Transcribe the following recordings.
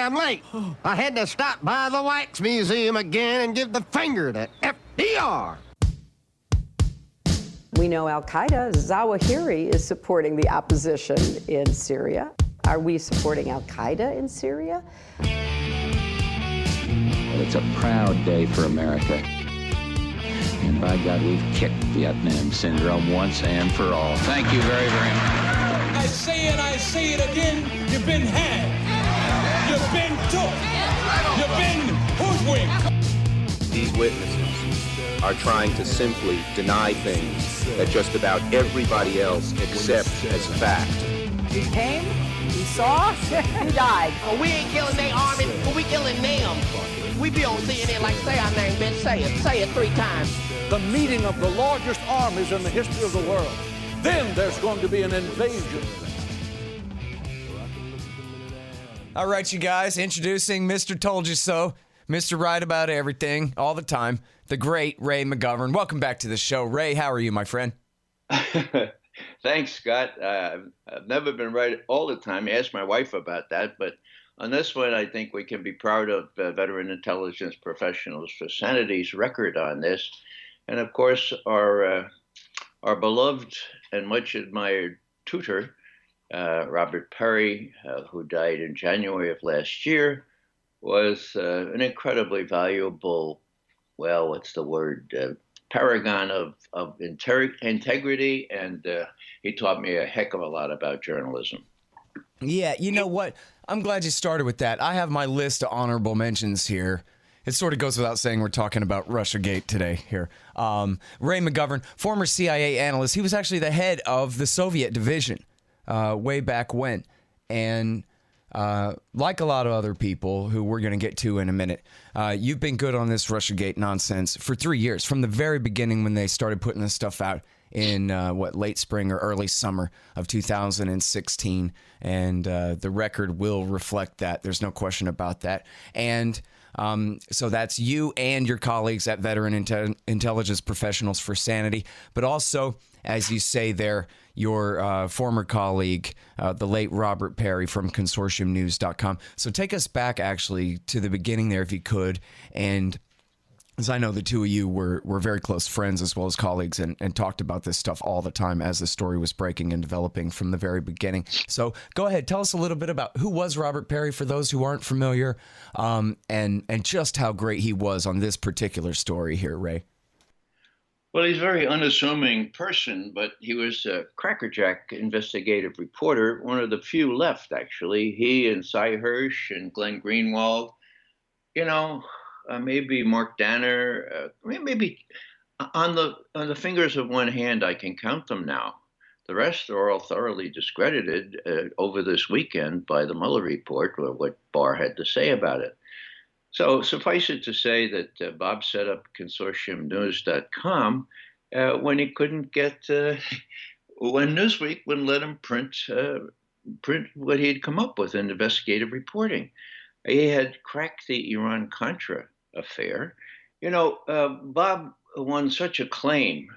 I'm late. I had to stop by the Wax Museum again and give the finger to FDR. We know Al-Qaeda, Zawahiri, is supporting the opposition in Syria. Are we supporting Al-Qaeda in Syria? Well, it's a proud day for America. And by God, we've kicked Vietnam syndrome once and for all. Thank you very, very much. I say it again, you've been had. You've been took. You've been hoodwinked. These witnesses are trying to simply deny things that just about everybody else accepts as fact. He came, he saw, he died. Well, we ain't killing their army, but we killing them. We be on CNN like, say our name, bitch, say it 3 times. The meeting of the largest armies in the history of the world. Then there's going to be an invasion. All right, you guys, introducing Mr. Told You So, Mr. Right About Everything, all the time, the great Ray McGovern. Welcome back to the show. Ray, how are you, my friend? Thanks, Scott. I've never been right all the time. Ask my wife about that, but on this one, I think we can be proud of veteran intelligence professionals for Sanity's record on this. And of course, our beloved and much admired tutor, Robert Parry, who died in January of last year, was an incredibly valuable, well, what's the word, paragon of integrity, and he taught me a heck of a lot about journalism. Yeah, you know what? I'm glad you started with that. I have my list of honorable mentions here. It sort of goes without saying we're talking about Russiagate today here. Ray McGovern, former CIA analyst. He was actually the head of the Soviet division way back when. And like a lot of other people who we're going to get to in a minute, you've been good on this Russiagate nonsense for 3 years, from the very beginning when they started putting this stuff out in late spring or early summer of 2016, and the record will reflect that. There's no question about that. And so that's you and your colleagues at Veteran Intelligence Professionals for Sanity, but also, as you say there, your former colleague, the late Robert Parry from consortiumnews.com. So take us back actually to the beginning there, if you could, and as I know the two of you were very close friends as well as colleagues and talked about this stuff all the time as the story was breaking and developing from the very beginning. So go ahead, tell us a little bit about who was Robert Parry for those who aren't familiar, and just how great he was on this particular story here, Ray. Well, he's a very unassuming person, but he was a crackerjack investigative reporter, one of the few left, actually. He and Cy Hirsch and Glenn Greenwald, maybe Mark Danner, maybe on the fingers of one hand, I can count them now. The rest are all thoroughly discredited over this weekend by the Mueller report, or what Barr had to say about it. So suffice it to say that Bob set up consortiumnews.com when he couldn't get, when Newsweek wouldn't let him print what he had come up with in investigative reporting. He had cracked the Iran-Contra affair. Bob won such acclaim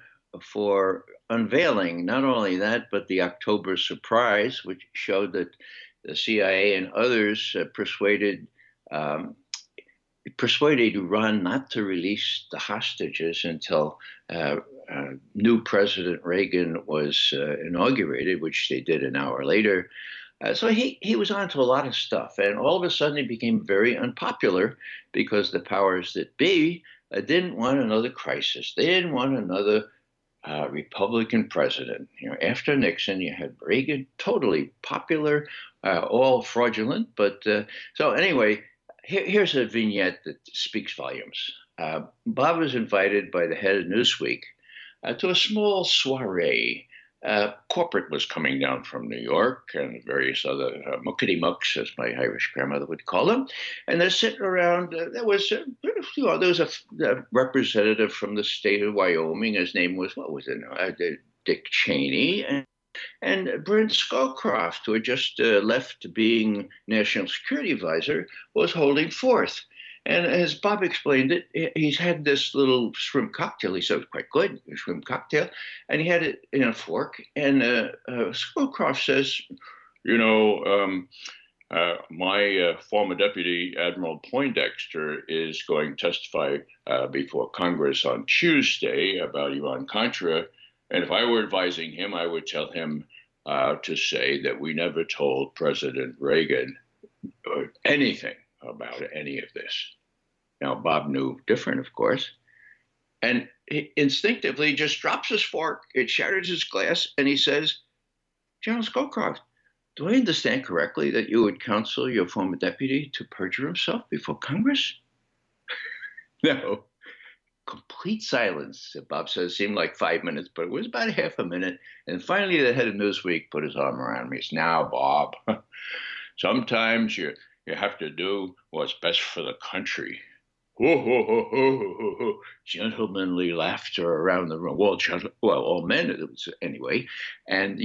for unveiling not only that, but the October surprise, which showed that the CIA and others persuaded Iran not to release the hostages until new President Reagan was inaugurated, which they did an hour later. So he was onto a lot of stuff, and all of a sudden he became very unpopular because the powers that be didn't want another crisis. They didn't want another Republican president. After Nixon, you had Reagan, totally popular, all fraudulent. But so anyway, here's a vignette that speaks volumes. Bob was invited by the head of Newsweek to a small soiree. Corporate was coming down from New York and various other muckety-mucks, as my Irish grandmother would call them. And they're sitting around. There was a representative from the state of Wyoming. His name was, Dick Cheney. And Brent Scowcroft, who had just left being National Security Advisor, was holding forth. And as Bob explained it, he's had this little shrimp cocktail. He said it was quite good, a shrimp cocktail. And he had it in a fork. And Scowcroft says, My former deputy, Admiral Poindexter, is going to testify before Congress on Tuesday about Iran-Contra. And if I were advising him, I would tell him to say that we never told President Reagan anything about any of this. Now, Bob knew different, of course. And he instinctively just drops his fork, it shatters his glass, and he says, General Scowcroft, do I understand correctly that you would counsel your former deputy to perjure himself before Congress? No. Complete silence. Bob says it seemed like 5 minutes, but it was about half a minute. And finally, the head of Newsweek put his arm around me. He said, now, Bob, sometimes you have to do what's best for the country. Ho, ho, ho, ho, ho, ho. Gentlemanly laughter around the room. Well, all men, it was, anyway. And,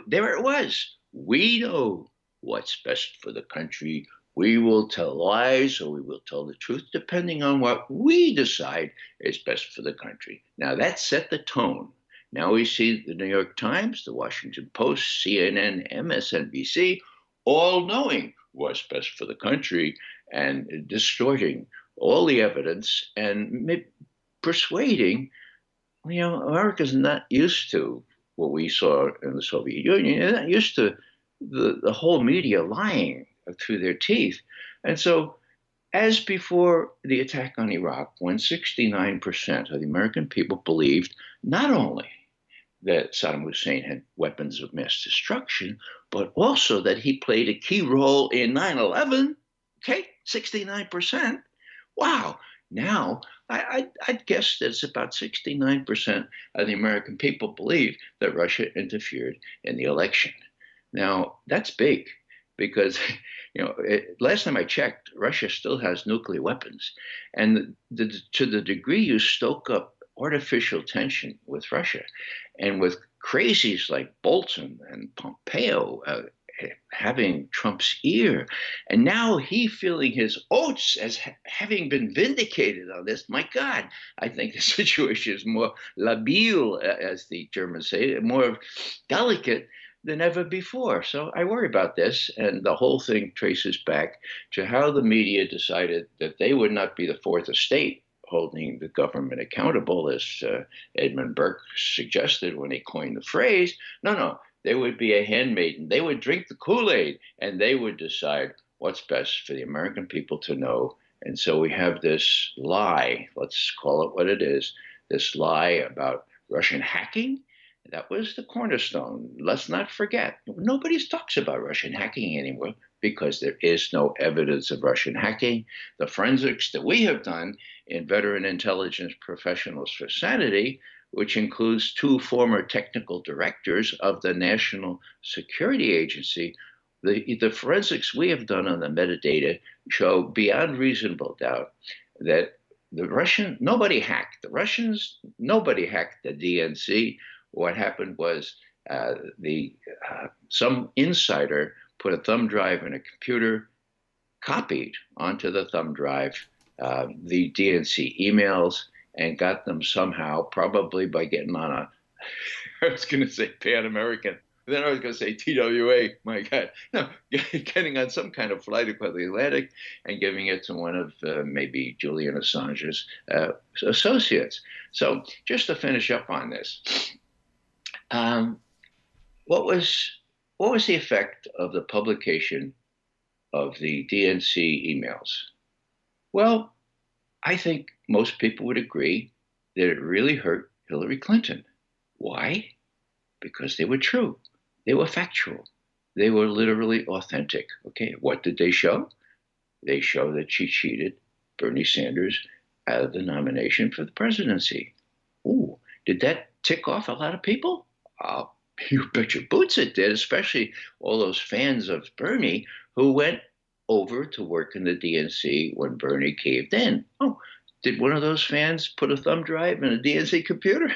there it was. We know what's best for the country. We will tell lies or we will tell the truth, depending on what we decide is best for the country. Now, that set the tone. Now we see the New York Times, the Washington Post, CNN, MSNBC, all knowing what's best for the country and distorting all the evidence and persuading, America's not used to what we saw in the Soviet Union. They're not used to the whole media lying through their teeth. And so, as before the attack on Iraq, when 69% of the American people believed not only that Saddam Hussein had weapons of mass destruction, but also that he played a key role in 9/11, okay, 69%. Wow. Now, I'd guess that it's about 69% of the American people believe that Russia interfered in the election. Now, that's big because, last time I checked, Russia still has nuclear weapons. And to the degree you stoke up artificial tension with Russia and with crazies like Bolton and Pompeo having Trump's ear, and now he feeling his oats as having been vindicated on this. My God, I think the situation is more labile, as the Germans say, more delicate than ever before. So I worry about this, and the whole thing traces back to how the media decided that they would not be the fourth estate holding the government accountable, as Edmund Burke suggested when he coined the phrase. No. They would be a handmaiden. They would drink the Kool-Aid, and they would decide what's best for the American people to know. And so we have this lie, let's call it what it is, this lie about Russian hacking. That was the cornerstone. Let's not forget. Nobody talks about Russian hacking anymore because there is no evidence of Russian hacking. The forensics that we have done in Veteran Intelligence Professionals for Sanity, which includes 2 former technical directors of the National Security Agency, the forensics we have done on the metadata show beyond reasonable doubt that nobody hacked the Russians, nobody hacked the DNC. What happened was some insider put a thumb drive in a computer, copied onto the thumb drive the DNC emails, and got them somehow, probably by getting on I was going to say Pan American, then I was going to say TWA, my God. No, getting on some kind of flight across the Atlantic and giving it to one of maybe Julian Assange's associates. So just to finish up on this, what was the effect of the publication of the DNC emails? Well, I think most people would agree that it really hurt Hillary Clinton. Why? Because they were true. They were factual. They were literally authentic. Okay, what did they show? They show that she cheated Bernie Sanders out of the nomination for the presidency. Ooh, did that tick off a lot of people? You bet your boots it did, especially all those fans of Bernie who went over to work in the DNC when Bernie caved in. Oh, did one of those fans put a thumb drive in a DNC computer?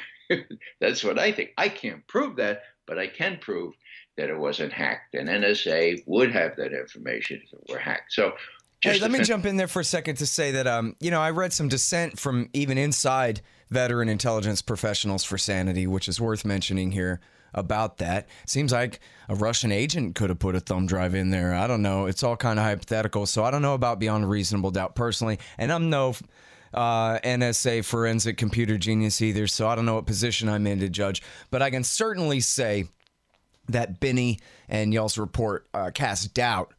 That's what I think. I can't prove that, but I can prove that it wasn't hacked. And NSA would have that information if it were hacked. So, hey, let me jump in there for a second to say that, I read some dissent from even inside Veteran Intelligence Professionals for Sanity, which is worth mentioning here. about that. Seems like a Russian agent could have put a thumb drive in there. I don't know. It's all kind of hypothetical. So I don't know about beyond reasonable doubt personally. And I'm no NSA forensic computer genius either. So I don't know what position I'm in to judge. But I can certainly say that Benny and y'all's report cast doubt.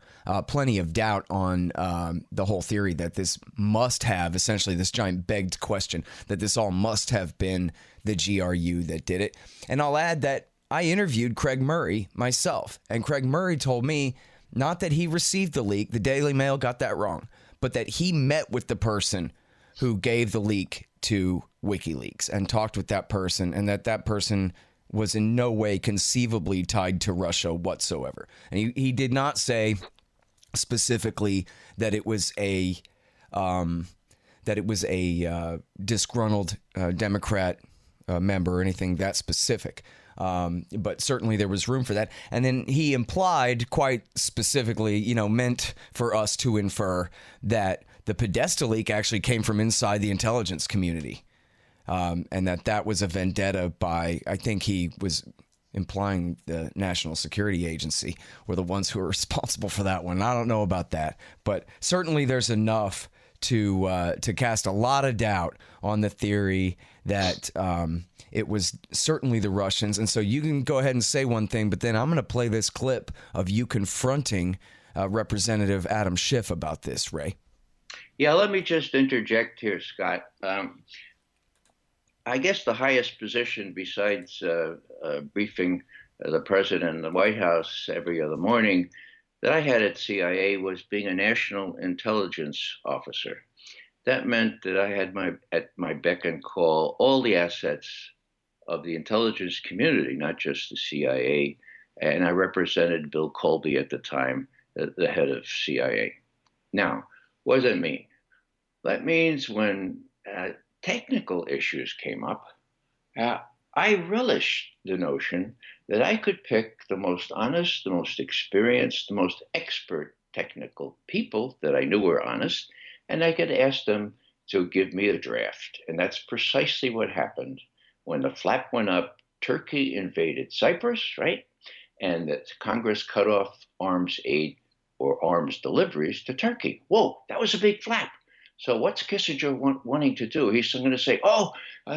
Plenty of doubt on the whole theory that this must have, essentially this giant begged question, that this all must have been the GRU that did it. And I'll add that I interviewed Craig Murray myself, and Craig Murray told me not that he received the leak, the Daily Mail got that wrong, but that he met with the person who gave the leak to WikiLeaks and talked with that person, and that person was in no way conceivably tied to Russia whatsoever. And he did not say specifically that it was a disgruntled Democrat member or anything that specific. But certainly there was room for that. And then he implied quite specifically, meant for us to infer that the Podesta leak actually came from inside the intelligence community. And that was a vendetta by, I think he was implying the National Security Agency were the ones who were responsible for that one. I don't know about that, but certainly there's enough to cast a lot of doubt on the theory that it was certainly the Russians. And so you can go ahead and say one thing, but then I'm going to play this clip of you confronting Representative Adam Schiff about this, Ray. Yeah, let me just interject here, Scott. I guess the highest position besides briefing the president in the White House every other morning that I had at CIA was being a national intelligence officer. That meant that I had at my beck and call all the assets of the intelligence community, not just the CIA. And I represented Bill Colby at the time, the head of CIA. Now, what does that mean? That means when technical issues came up, I relished the notion that I could pick the most honest, the most experienced, the most expert technical people that I knew were honest, and I could ask them to give me a draft. And that's precisely what happened. When the flap went up, Turkey invaded Cyprus, right? And that Congress cut off arms aid or arms deliveries to Turkey. Whoa, that was a big flap. So what's Kissinger wanting to do? He's going to say,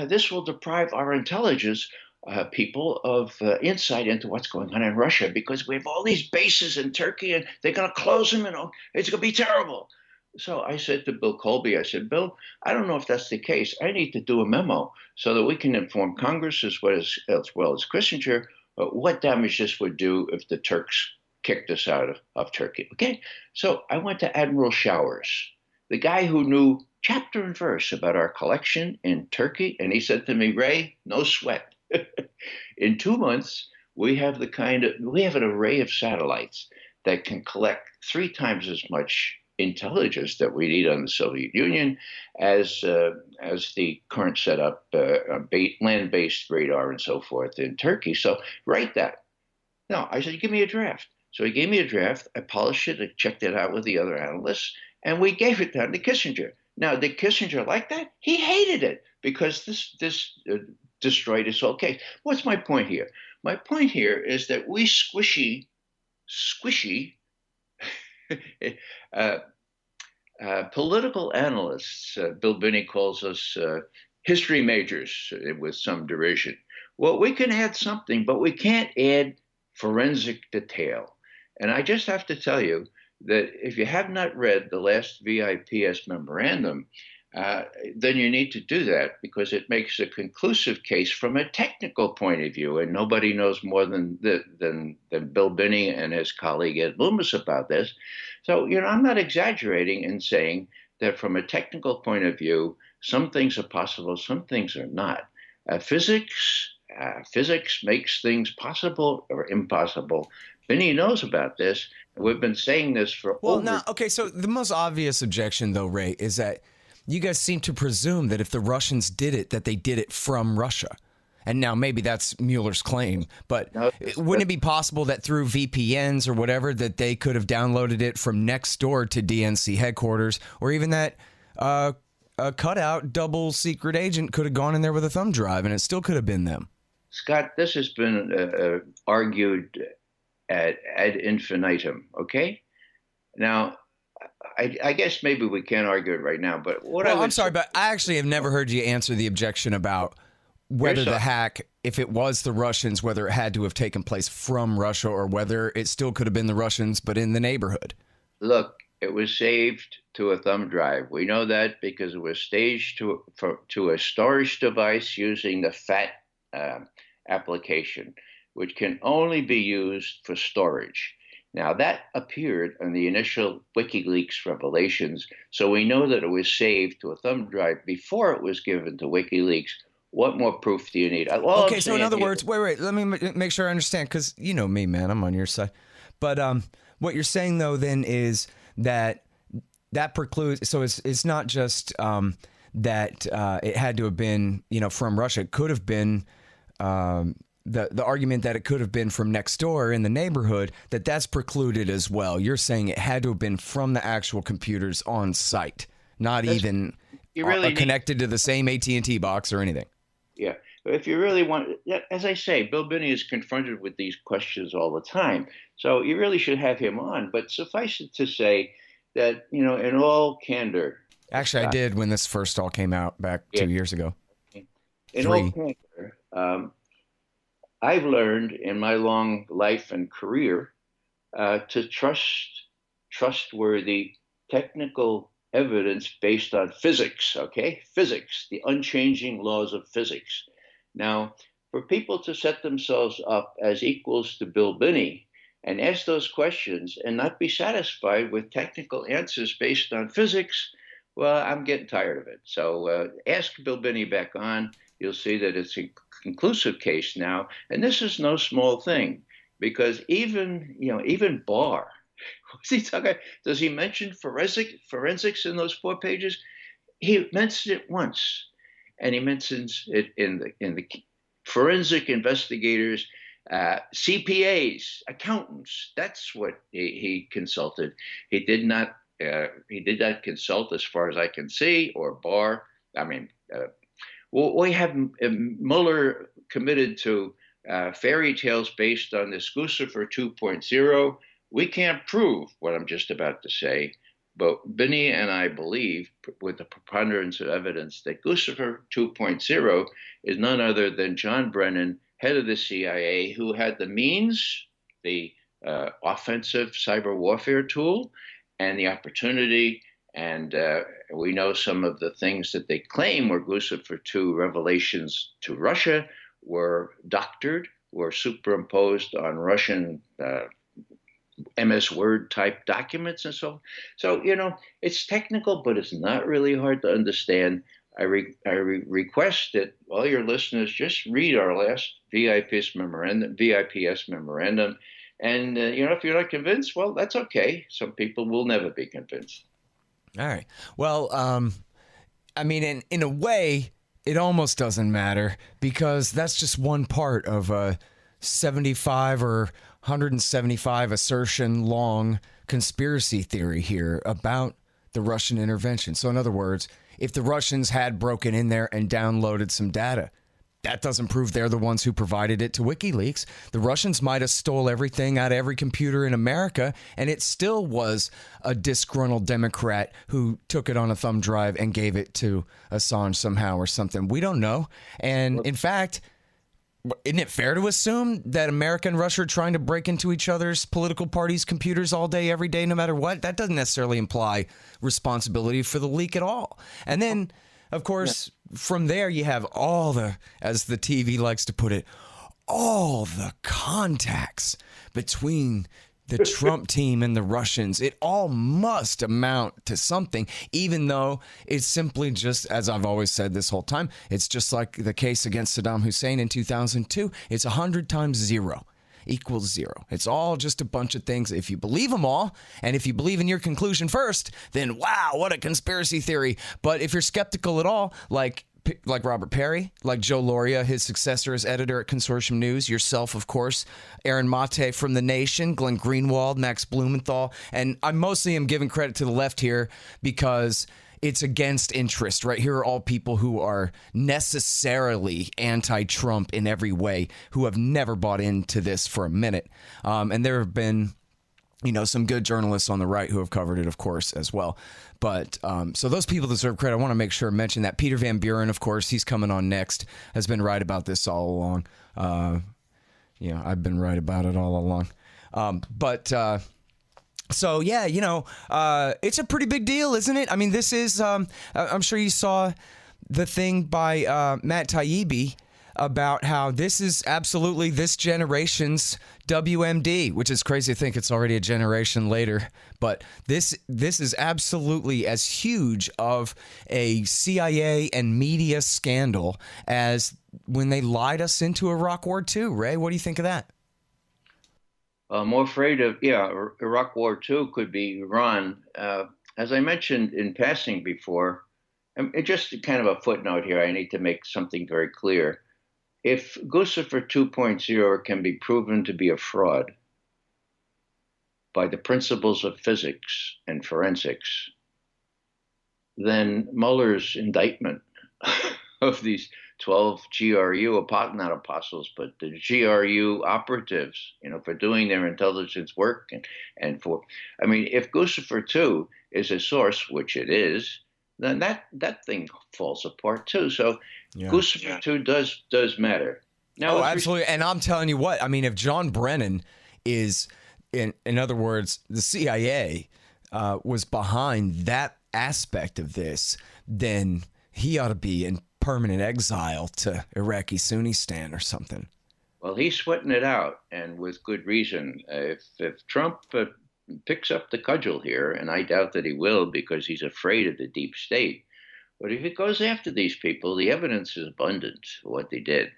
this will deprive our intelligence people of insight into what's going on in Russia because we have all these bases in Turkey and they're going to close them and it's going to be terrible. So I said to Bill Colby, I said, Bill, I don't know if that's the case. I need to do a memo so that we can inform Congress as well as Kissinger what damage this would do if the Turks kicked us out of Turkey. Okay, so I went to Admiral Showers, the guy who knew chapter and verse about our collection in Turkey. And he said to me, Ray, no sweat. In 2 months, we have an array of satellites that can collect 3 times as much intelligence that we need on the Soviet Union as the current setup, land-based radar and so forth in Turkey. So write that. No, I said, give me a draft. So he gave me a draft. I polished it. I checked it out with the other analysts. And we gave it down to Kissinger. Now, did Kissinger like that? He hated it because this destroyed his whole case. What's my point here? My point here is that we squishy political analysts, Bill Binney calls us history majors with some derision. Well, we can add something, but we can't add forensic detail. And I just have to tell you that if you have not read the last VIPS memorandum, then you need to do that because it makes a conclusive case from a technical point of view. And nobody knows more than Bill Binney and his colleague Ed Loomis about this. So, I'm not exaggerating in saying that from a technical point of view, some things are possible, some things are not. Physics makes things possible or impossible. Binney knows about this. We've been saying this for So the most obvious objection, though, Ray, is that you guys seem to presume that if the Russians did it, that they did it from Russia. And now maybe that's Mueller's claim, but wouldn't it be possible that through VPNs or whatever that they could have downloaded it from next door to DNC headquarters, or even that a cutout double secret agent could have gone in there with a thumb drive and it still could have been them? Scott, this has been argued ad infinitum, okay? Now, I guess maybe we can't argue it right now, but I'm sorry, but I actually have never heard you answer the objection about whether the hack, if it was the Russians, whether it had to have taken place from Russia or whether it still could have been the Russians, but in the neighborhood. Look, it was saved to a thumb drive. We know that because it was staged to a storage device using the FAT application, which can only be used for storage. Now, that appeared in the initial WikiLeaks revelations, so we know that it was saved to a thumb drive before it was given to WikiLeaks. What more proof do you need? Okay, so in other words, wait, let me make sure I understand, because you know me, man, I'm on your side. But what you're saying, though, then is that precludes, so it's not just that it had to have been, from Russia. It could have been the argument that it could have been from next door in the neighborhood, that's precluded as well. You're saying it had to have been from the actual computers on site, not even connected to the same AT&T box or anything. Yeah. If you really want, as I say, Bill Binney is confronted with these questions all the time. So you really should have him on. But suffice it to say that, in all candor. Actually, I did when this first all came out back 2 years ago. In all candor, I've learned in my long life and career to trust trustworthy technical evidence based on physics, okay? Physics, the unchanging laws of physics. Now, for people to set themselves up as equals to Bill Binney and ask those questions and not be satisfied with technical answers based on physics, well, I'm getting tired of it. So ask Bill Binney back on. You'll see that it's a conclusive case now. And this is no small thing, because even Barr, what's he talking? Does he mention forensics in those 4 pages? He mentions it once, and he mentions it in the forensic investigators, CPAs, accountants. That's what he consulted. He did not consult, as far as I can see, or Barr. I mean, we have Mueller committed to fairy tales based on this Lucifer 2.0. We can't prove what I'm just about to say, but Binney and I believe, with the preponderance of evidence, that Lucifer 2.0 is none other than John Brennan, head of the CIA, who had the means, the offensive cyber warfare tool, and the opportunity. And we know some of the things that they claim were Lucifer 2 revelations to Russia were doctored, were superimposed on Russian MS Word type documents and so on. So, it's technical, but it's not really hard to understand. I request that all your listeners just read our last VIPS memorandum. And, if you're not convinced, well, that's okay. Some people will never be convinced. All right. Well, I mean, in a way, it almost doesn't matter, because that's just one part of a 75 or 175 assertion long conspiracy theory here about the Russian intervention. So in other words, if the Russians had broken in there and downloaded some data, that doesn't prove they're the ones who provided it to WikiLeaks. The Russians might have stole everything out of every computer in America, and it still was a disgruntled Democrat who took it on a thumb drive and gave it to Assange somehow or something. We don't know. And in fact, isn't it fair to assume that America and Russia are trying to break into each other's political parties' computers all day, every day, no matter what? That doesn't necessarily imply responsibility for the leak at all. And then, of course, from there you have all the, as the TV likes to put it, all the contacts between the Trump team and the Russians. It all must amount to something, even though it's simply just, as I've always said this whole time, it's just like the case against Saddam Hussein in 2002. It's 100 times 0 equals 0. It's all just a bunch of things. If you believe them all, and if you believe in your conclusion first, then wow, what a conspiracy theory. But if you're skeptical at all, like Robert Parry, like Joe Loria, his successor as editor at Consortium News, yourself, of course, Aaron Mate from The Nation, Glenn Greenwald, Max Blumenthal, and I mostly am giving credit to the left here because it's against interest, right? Here are all people who are necessarily anti-Trump in every way, who have never bought into this for a minute. And there have been, some good journalists on the right who have covered it, of course, as well. But so those people deserve credit. I want to make sure I mention that. Peter Van Buren, of course, he's coming on next, has been right about this all along. I've been right about it all along. So, yeah, it's a pretty big deal, isn't it? I mean, this is, I'm sure you saw the thing by Matt Taibbi about how this is absolutely this generation's WMD, which is crazy to think it's already a generation later. But this is absolutely as huge of a CIA and media scandal as when they lied us into Iraq War II. Ray, what do you think of that? I'm more afraid of, Iraq War II could be Iran. As I mentioned in passing before, just kind of a footnote here, I need to make something very clear. If Guccifer 2.0 can be proven to be a fraud by the principles of physics and forensics, then Mueller's indictment of these 12 GRU, not apostles, but the GRU operatives, for doing their intelligence work and for, if Guccifer 2 is a source, which it is, then that thing falls apart too. So Guccifer 2 does matter. Now, absolutely. And I'm telling you what, if John Brennan is, in other words, the CIA was behind that aspect of this, then he ought to be in permanent exile to Iraqi Sunnistan or something. Well, he's sweating it out, and with good reason. If Trump picks up the cudgel here, and I doubt that he will because he's afraid of the deep state, but if he goes after these people, the evidence is abundant of what they did.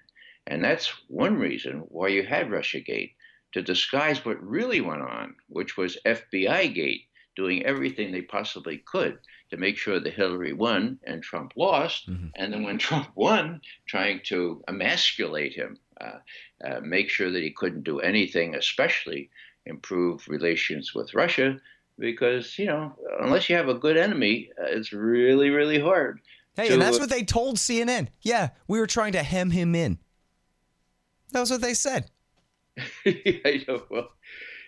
And that's one reason why you had Russiagate, to disguise what really went on, which was FBI Gate, doing everything they possibly could to make sure that Hillary won and Trump lost. Mm-hmm. And then when Trump won, trying to emasculate him, make sure that he couldn't do anything, especially improve relations with Russia, because, unless you have a good enemy, it's really, really hard. Hey, and that's what they told CNN. Yeah, we were trying to hem him in. That was what they said. I know. Well,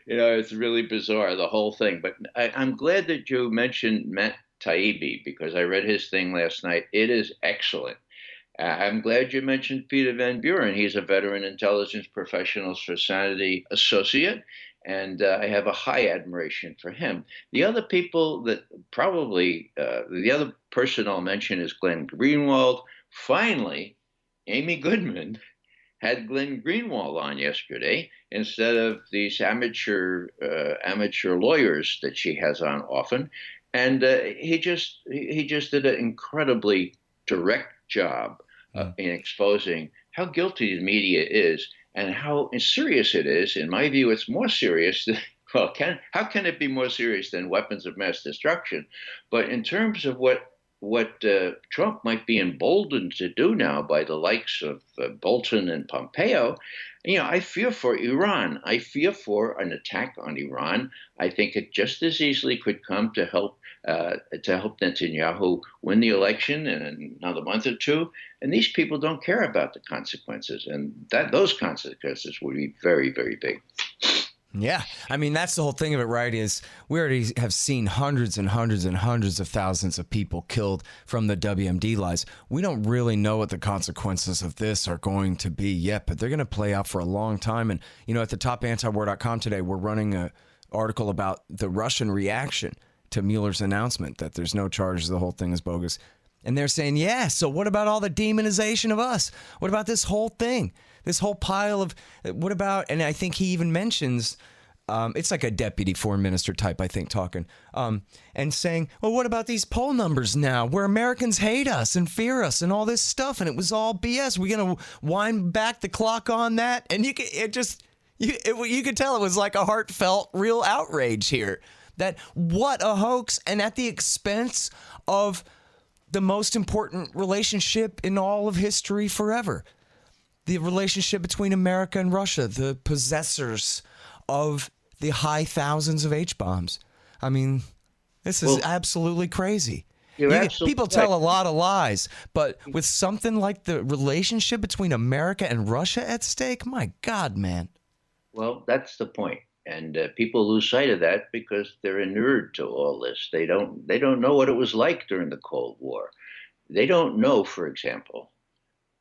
it's really bizarre, the whole thing. But I'm glad that you mentioned Matt Taibbi, because I read his thing last night. It is excellent. I'm glad you mentioned Peter Van Buren. He's a veteran intelligence professionals for sanity associate, and I have a high admiration for him. The other people that probably, the other person I'll mention is Glenn Greenwald. Finally, Amy Goodman had Glenn Greenwald on yesterday instead of these amateur lawyers that she has on often, and he just did an incredibly direct job in exposing how guilty the media is and how serious it is. In my view, it's more serious than, how can it be more serious than weapons of mass destruction? But in terms of what Trump might be emboldened to do now by the likes of Bolton and Pompeo, I fear for Iran. I fear for an attack on Iran. I think it just as easily could come to help Netanyahu win the election in another month or two. And these people don't care about the consequences, and those consequences would be very, very big. Yeah. That's the whole thing of it, right, is we already have seen hundreds and hundreds and hundreds of thousands of people killed from the WMD lies. We don't really know what the consequences of this are going to be yet, but they're going to play out for a long time. And, at the topantiwar.com today, we're running an article about the Russian reaction to Mueller's announcement that there's no charges, the whole thing is bogus. And they're saying, so what about all the demonization of us? What about this whole thing? This whole pile of, what about, and I think he even mentions, it's like a deputy foreign minister type, I think, talking, and saying, well, what about these poll numbers now where Americans hate us and fear us and all this stuff, and it was all BS. We're going to wind back the clock on that? And you could tell it was like a heartfelt, real outrage here. That what a hoax, and at the expense of the most important relationship in all of history forever. The relationship between America and Russia, the possessors of the high thousands of H-bombs. This is absolutely crazy. You're absolutely People tell a lot of lies, but with something like the relationship between America and Russia at stake, my God, man. Well, that's the point. And people lose sight of that because they're inured to all this. They don't know what it was like during the Cold War. They don't know, for example,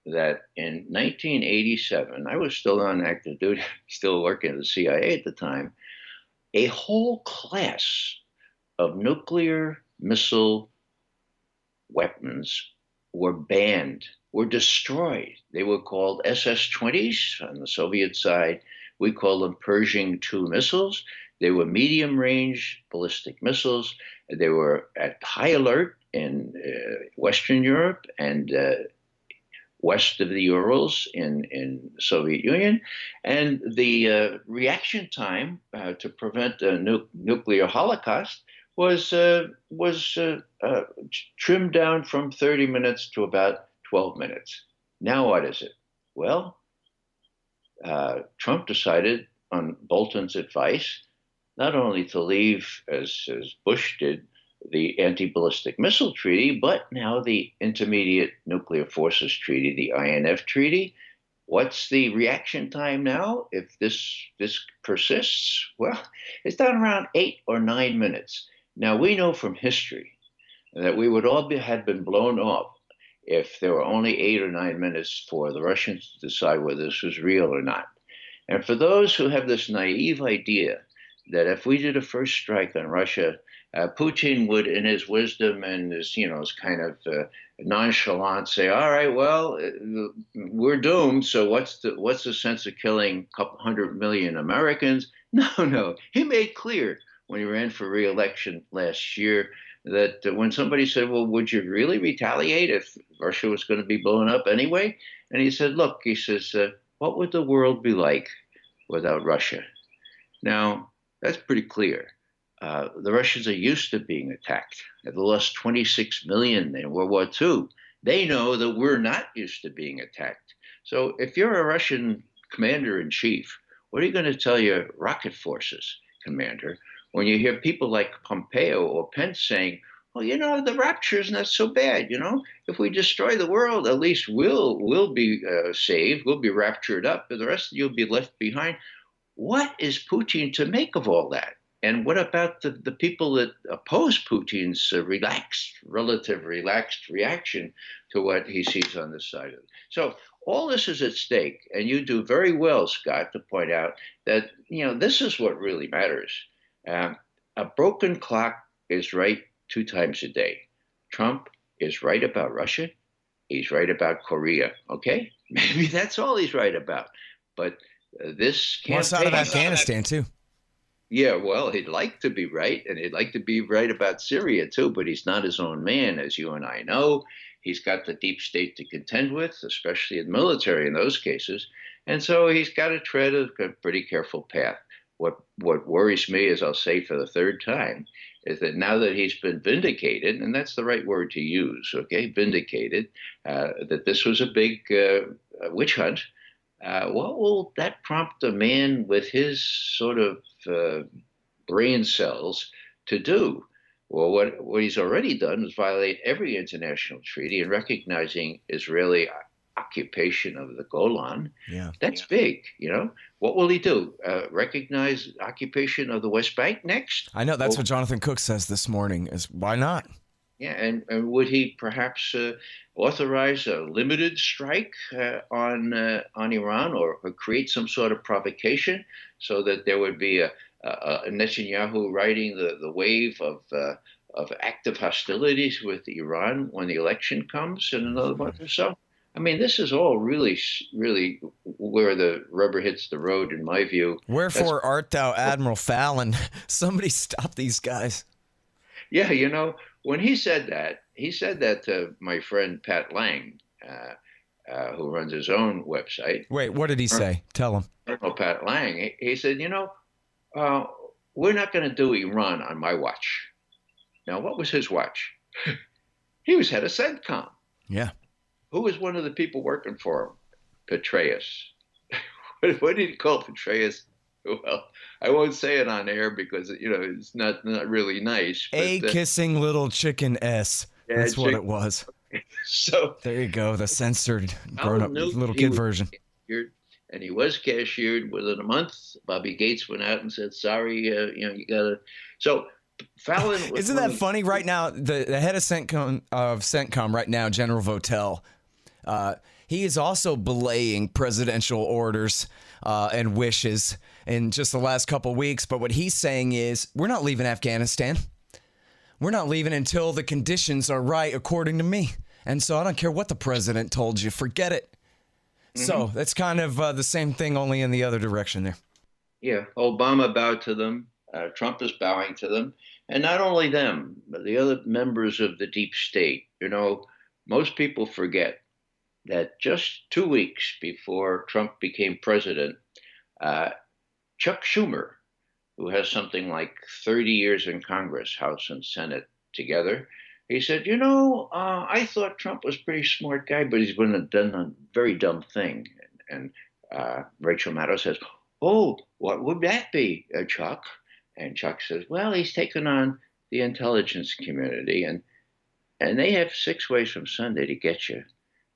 that in 1987, I was still on active duty, still working at the CIA at the time, a whole class of nuclear missile weapons were banned, were destroyed. They were called SS-20s on the Soviet side. We call them Pershing II missiles. They were medium-range ballistic missiles. They were at high alert in Western Europe and west of the Urals in the Soviet Union. And the reaction time to prevent a nuclear holocaust was trimmed down from 30 minutes to about 12 minutes. Now what is it? Well, Trump decided on Bolton's advice not only to leave, as Bush did, the anti-ballistic missile treaty, but now the Intermediate Nuclear Forces Treaty, the INF Treaty. What's the reaction time now if this persists? Well, it's down around 8 or 9 minutes. Now, we know from history that we would all had been blown off if there were only 8 or 9 minutes for the Russians to decide whether this was real or not. And for those who have this naive idea that if we did a first strike on Russia, Putin would, in his wisdom and his kind of nonchalant, say, "All right, well, we're doomed. So what's the sense of killing a couple 100 million Americans?" No. He made clear when he ran for re-election last year that when somebody said, "Well, would you really retaliate if Russia was going to be blown up anyway?" And he said, "Look," he says, "what would the world be like without Russia?" Now, that's pretty clear. The Russians are used to being attacked. They lost 26 million in World War II. They know that we're not used to being attacked. So if you're a Russian commander-in-chief, what are you going to tell your rocket forces commander when you hear people like Pompeo or Pence saying, "Well, the rapture is not so bad. If we destroy the world, at least we'll be saved. We'll be raptured up, but the rest of you will be left behind." What is Putin to make of all that? And what about the people that oppose Putin's relative relaxed reaction to what he sees on this side of it? So all this is at stake, and you do very well, Scott, to point out that this is what really matters. A broken clock is right 2 times a day. Trump is right about Russia. He's right about Korea. Okay, maybe that's all he's right about. But this campaign, what's out of Afghanistan too? Yeah, well, he'd like to be right, and he'd like to be right about Syria, too, but he's not his own man, as you and I know. He's got the deep state to contend with, especially in the military in those cases. And so he's got to tread a pretty careful path. What worries me, as I'll say for the third time, is that now that he's been vindicated, and that's the right word to use, okay, vindicated, that this was a big witch hunt, what will that prompt a man with his sort of brain cells to do? Well, what he's already done is violate every international treaty and recognizing Israeli occupation of the Golan. Yeah, that's big. What will he do? Recognize occupation of the West Bank next? I know that's what Jonathan Cook says this morning. Is why not? Yeah, and would he perhaps authorize a limited strike on Iran, or create some sort of provocation so that there would be a Netanyahu riding the wave of active hostilities with Iran when the election comes in another month or so? I mean, this is all really, really where the rubber hits the road, in my view. Wherefore art thou, Admiral Fallon? Somebody stop these guys. Yeah, when he said that to my friend Pat Lang, who runs his own website. Wait, what did he say? Tell him. Colonel Pat Lang, he said, we're not going to do Iran on my watch. Now, what was his watch? He was head of CENTCOM. Yeah. Who was one of the people working for him? Petraeus. What did he call Petraeus? Well, I won't say it on air because it's not really nice. But, kissing little chicken S. That's what it was. So there you go, the censored, Colin grown-up knew little he kid was version. cashiered, and he was cashiered within a month. Bobby Gates went out and said, "Sorry, you got to." So Fallon was Isn't that funny? Right now, the head of CENTCOM right now, General Votel, he is also belaying presidential orders and wishes in just the last couple of weeks. But what he's saying is, we're not leaving Afghanistan. We're not leaving until the conditions are right, according to me. And so I don't care what the president told you. Forget it. Mm-hmm. So that's kind of the same thing, only in the other direction there. Yeah, Obama bowed to them. Trump is bowing to them. And not only them, but the other members of the deep state. You know, most people forget that just 2 weeks before Trump became president, Chuck Schumer, who has something like 30 years in Congress, House and Senate together, he said, I thought Trump was a pretty smart guy, but he's done a very dumb thing. And Rachel Maddow says, "Oh, what would that be, Chuck?" And Chuck says, "Well, he's taken on the intelligence community, and they have 6 ways from Sunday to get you."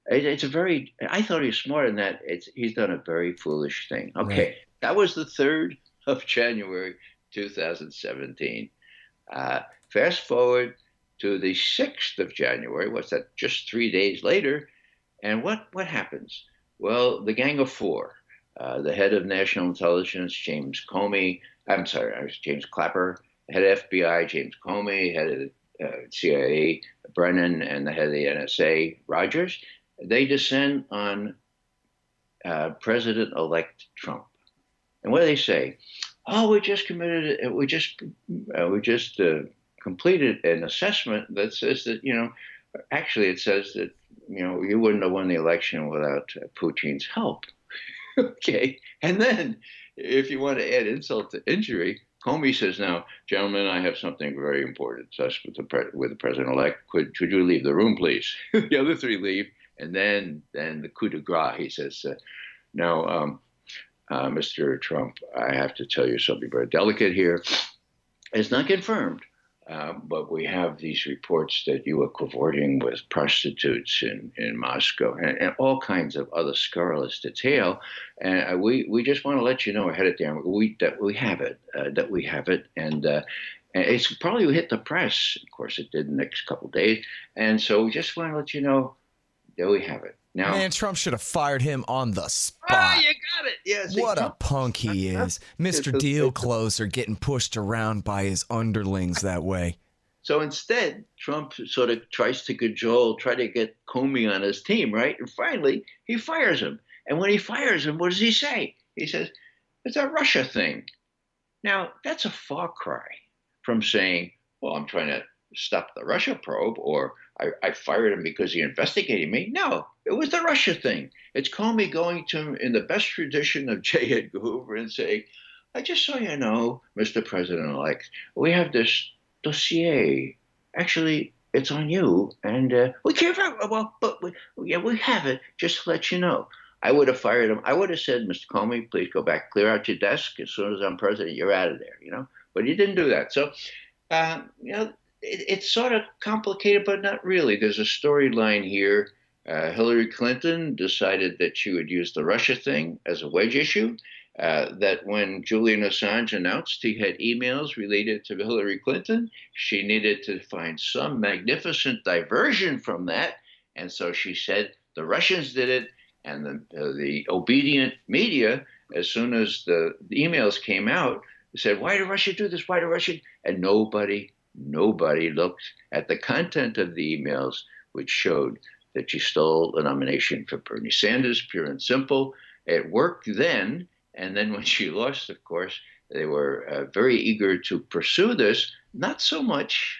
I thought he was smart in that he's done a very foolish thing. Okay, right. That was the 3rd of January, 2017. Fast forward to the 6th of January. What's that? Just 3 days later. And what happens? Well, the Gang of Four, the head of National Intelligence, James Clapper, head of FBI, James Comey, head of CIA, Brennan, and the head of the NSA, Rogers, they descend on President-elect Trump. And what do they say? "Oh, we just completed an assessment that says that, actually it says that, you wouldn't have won the election without Putin's help." Okay. And then if you want to add insult to injury, Comey says, "Now, gentlemen, I have something very important to discuss with the president-elect. Could you leave the room, please?" The other 3 leave. And then the coup de grace, he says, "Now, Mr. Trump, I have to tell you something very delicate here. It's not confirmed, but we have these reports that you were cavorting with prostitutes in Moscow and all kinds of other scurrilous detail. And we just want to let you know ahead of time that we have it. And it's probably hit the press. Of course, it did in the next couple of days. And so we just want to let you know that we have it." Now, man, Trump should have fired him on the spot. Oh, you got it. Yeah, see, what a punk he is. Mr. Deal Closer getting pushed around by his underlings that way. So instead, Trump sort of tries to try to get Comey on his team, right? And finally, he fires him. And when he fires him, what does he say? He says, "It's a Russia thing." Now, that's a far cry from saying, "Well, I'm trying to stop the Russia probe," or I fired him because he investigated me. No, it was the Russia thing. It's Comey going to him in the best tradition of J. Edgar Hoover and saying, "I just so you know, Mr. President-elect, we have this dossier. Actually, it's on you, and we can't. We have it. Just to let you know." I would have fired him. I would have said, "Mr. Comey, please go back, clear out your desk. As soon as I'm president, you're out of there." But he didn't do that. So, it's sort of complicated, but not really. There's a storyline here. Hillary Clinton decided that she would use the Russia thing as a wedge issue, that when Julian Assange announced he had emails related to Hillary Clinton, she needed to find some magnificent diversion from that. And so she said the Russians did it, and the obedient media, as soon as the emails came out, said, "Why did Russia do this? Why did Russia?" And nobody looked at the content of the emails, which showed that she stole the nomination for Bernie Sanders, pure and simple. It worked then. And then when she lost, of course, they were very eager to pursue this, not so much,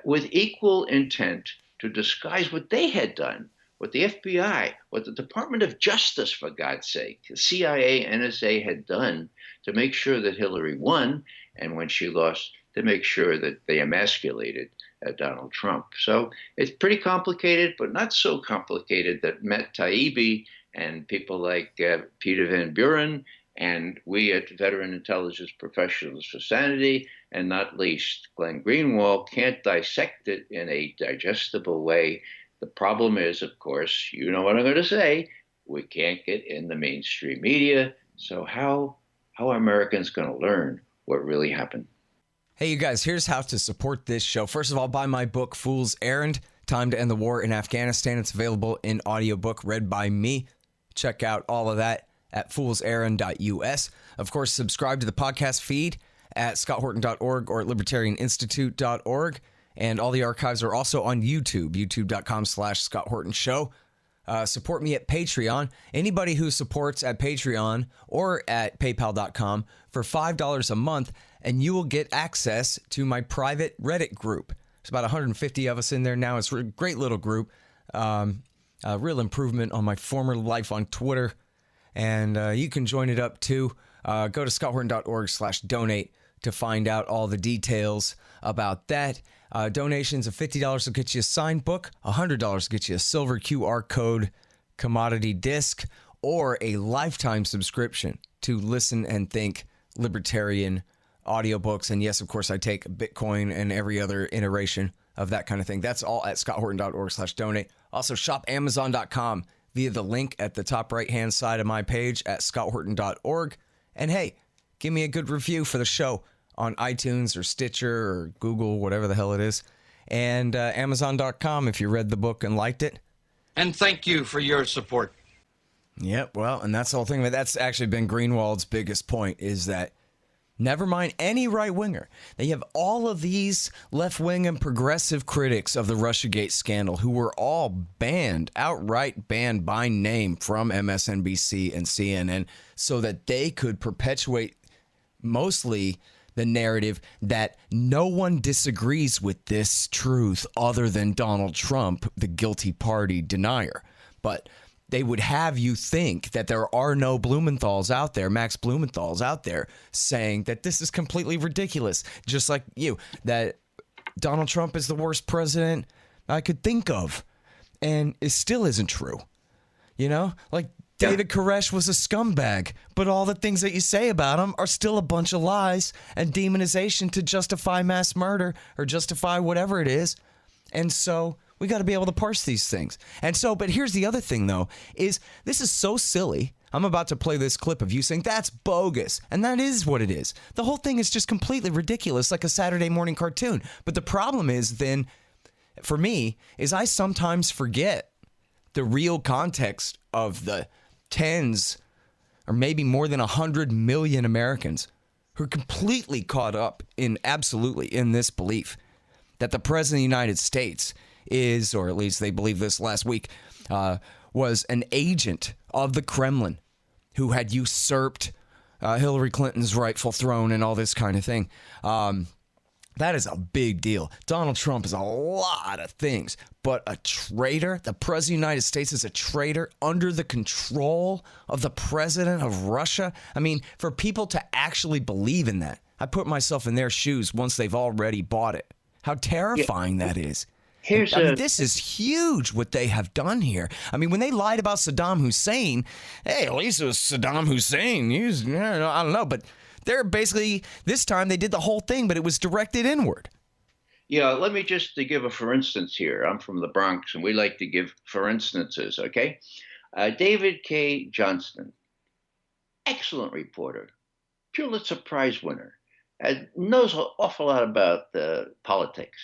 with equal intent to disguise what they had done, what the FBI, what the Department of Justice, for God's sake, the CIA, NSA had done to make sure that Hillary won, and when she lost, to make sure that they emasculated Donald Trump. So it's pretty complicated, but not so complicated that Matt Taibbi and people like Peter Van Buren And we at Veteran Intelligence Professionals for Sanity, and not least Glenn Greenwald, can't dissect it in a digestible way. The problem is, of course, you know what I'm going to say, we can't get in the mainstream media. So how are Americans going to learn what really happened? Hey, you guys, here's how to support this show. First of all, buy my book, Fool's Errand, Time to End the War in Afghanistan. It's available in audiobook read by me. Check out all of that at foolserrand.us. Of course, subscribe to the podcast feed at scotthorton.org or at libertarianinstitute.org. And all the archives are also on YouTube, youtube.com/Scott Horton Show. Support me at Patreon. Anybody who supports at Patreon or at paypal.com for $5 a month, and you will get access to my private Reddit group. There's about 150 of us in there now. It's a great little group. A real improvement on my former life on Twitter. And you can join it up too. Go to scotthorton.org/donate to find out all the details about that. Donations of $50 will get you a signed book, $100 will get you a silver QR code commodity disc, or a lifetime subscription to Listen and Think libertarian audiobooks. And yes, of course, I take Bitcoin and every other iteration of that kind of thing. That's all at scotthorton.org/donate. Also, shop Amazon.com via the link at the top right-hand side of my page at scotthorton.org. And hey, give me a good review for the show on iTunes or Stitcher or Google, whatever the hell it is. And Amazon.com if you read the book and liked it. And thank you for your support. Yep, well, and that's the whole thing. That's actually been Greenwald's biggest point, is that never mind any right-winger. They have all of these left-wing and progressive critics of the Russiagate scandal who were all banned, outright banned by name from MSNBC and CNN so that they could perpetuate mostly the narrative that no one disagrees with this truth other than Donald Trump, the guilty party denier. But they would have you think that there are no Blumenthals out there, Max Blumenthals out there, saying that this is completely ridiculous, just like you, that Donald Trump is the worst president I could think of. And it still isn't true. You know, like David Koresh was a scumbag, but all the things that you say about him are still a bunch of lies and demonization to justify mass murder or justify whatever it is. And so we got to be able to parse these things. And so, but here's the other thing, though, is this is so silly. I'm about to play this clip of you saying that's bogus. And that is what it is. The whole thing is just completely ridiculous, like a Saturday morning cartoon. But the problem is then, for me, is I sometimes forget the real context of the tens or maybe more than 100 million Americans who are completely caught up in this belief that the president of the United States is, or at least they believe this last week, was an agent of the Kremlin who had usurped Hillary Clinton's rightful throne and all this kind of thing. That is a big deal. Donald Trump is a lot of things, but a traitor, the president of the United States is a traitor under the control of the president of Russia. I mean, for people to actually believe in that, I put myself in their shoes once they've already bought it. How terrifying that is. This is huge what they have done here. I mean, when they lied about Saddam Hussein, hey, at least it was Saddam Hussein. I don't know, but they're basically, this time they did the whole thing, but it was directed inward. Yeah, let me just give a for instance here. I'm from the Bronx, and we like to give for instances, okay? David K. Johnston, excellent reporter, Pulitzer Prize winner, knows an awful lot about politics.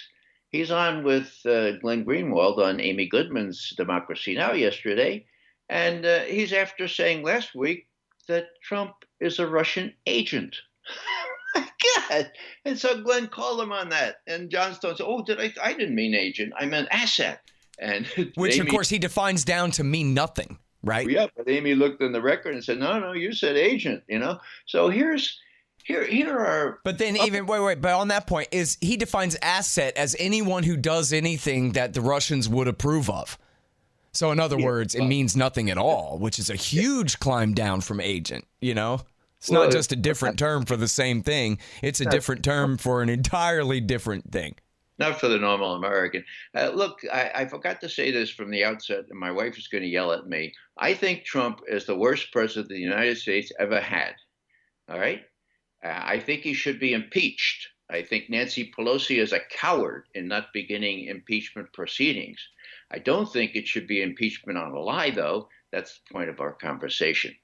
He's on with Glenn Greenwald on Amy Goodman's Democracy Now! Yesterday, and he's after saying last week that Trump is a Russian agent. My God. And so Glenn called him on that. And Johnstone said, I didn't mean agent. I meant asset. And which, Amy, of course, he defines down to mean nothing, right? Yeah, but Amy looked in the record and said, no, you said agent, So here are... But then but on that point, is he defines asset as anyone who does anything that the Russians would approve of. So in other words, it means nothing at all, which is a huge climb down from agent, It's not just a different term for the same thing. It's a different term for an entirely different thing. Not for the normal American. Look, I forgot to say this from the outset, and my wife is going to yell at me. I think Trump is the worst president the United States ever had. All right. I think he should be impeached. I think Nancy Pelosi is a coward in not beginning impeachment proceedings. I don't think it should be impeachment on a lie, though. That's the point of our conversation.